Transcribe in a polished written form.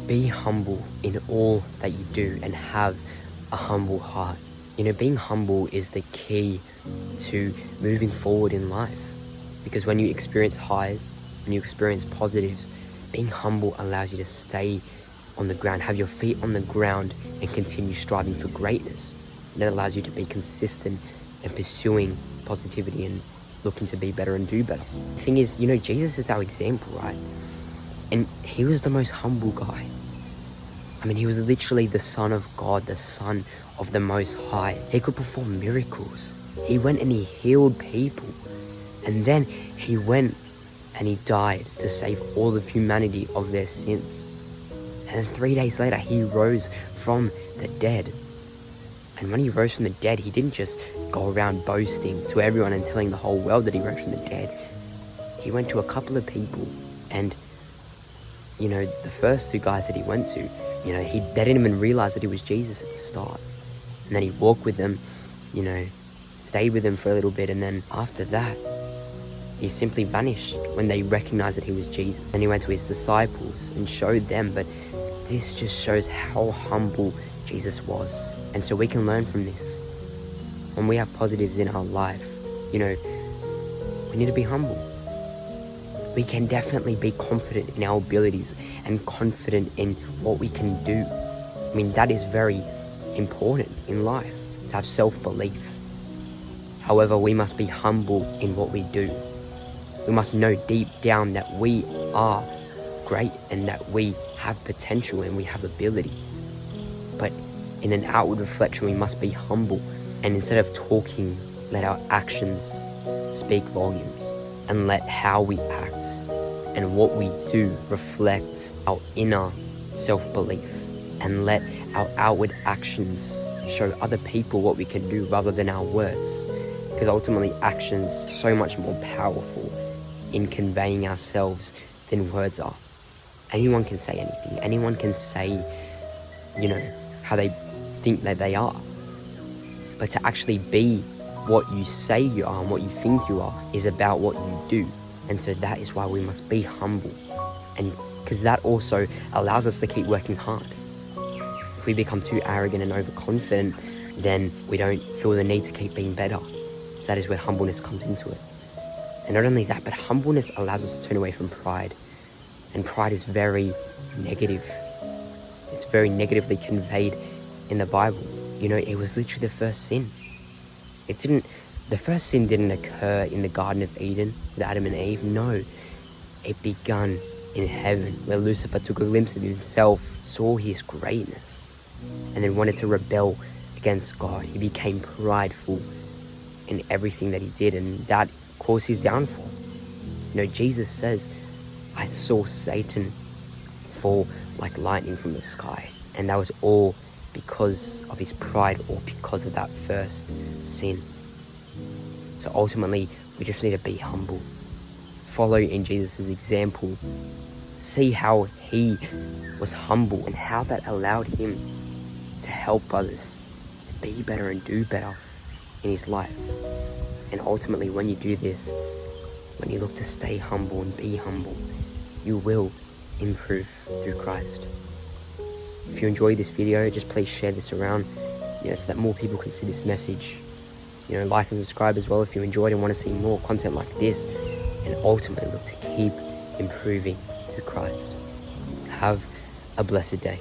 be humble in all that you do and have a humble heart. Being humble is the key to moving forward in life. Because when you experience highs, when you experience positives, being humble allows you to stay on the ground, have your feet on the ground, and continue striving for greatness. And it allows you to be consistent and pursuing positivity and looking to be better and do better. The thing is, Jesus is our example, right? And he was the most humble guy. He was literally the Son of God, the Son of the Most High. He could perform miracles. He went and he healed people. And then he went and he died to save all of humanity of their sins. And then 3 days later, he rose from the dead. And when he rose from the dead, he didn't just go around boasting to everyone and telling the whole world that he rose from the dead. He went to a couple of people, and the first two guys that he went to, they didn't even realize that he was Jesus at the start. And then he walked with them, stayed with them for a little bit, and then after that, he simply vanished when they recognized that he was Jesus. And he went to his disciples and showed them, but this just shows how humble Jesus was. And so we can learn from this. When we have positives in our life, we need to be humble. We can definitely be confident in our abilities and confident in what we can do. That is very important in life, to have self-belief. However, we must be humble in what we do. We must know deep down that we are great and that we have potential and we have ability. But in an outward reflection, we must be humble. And instead of talking, let our actions speak volumes. And let how we act and what we do reflect our inner self-belief. And let our outward actions show other people what we can do rather than our words. Because ultimately, actions are so much more powerful in conveying ourselves than words are. Anyone can say anything. Anyone can say, how they think that they are. But to actually be what you say you are and what you think you are is about what you do. And so that is why we must be humble. And because that also allows us to keep working hard. If we become too arrogant and overconfident, then we don't feel the need to keep being better. That is where humbleness comes into it. And not only that, but humbleness allows us to turn away from pride. And pride is very negative. It's very negatively conveyed in the Bible. It was literally the first sin. The first sin didn't occur in the Garden of Eden with Adam and Eve. No, it began in heaven, where Lucifer took a glimpse of himself, saw his greatness, and then wanted to rebel against God. He became prideful in everything that he did, and that caused his downfall. Jesus says, I saw Satan fall like lightning from the sky. And that was all because of his pride or because of that first sin. So ultimately, we just need to be humble. Follow in Jesus' example. See how he was humble and how that allowed him to help others to be better and do better in his life. And ultimately, when you do this, when you look to stay humble and be humble, you will improve through Christ. If you enjoyed this video, just please share this around, so that more people can see this message. Like and subscribe as well if you enjoyed and want to see more content like this, and ultimately look to keep improving through Christ. Have a blessed day.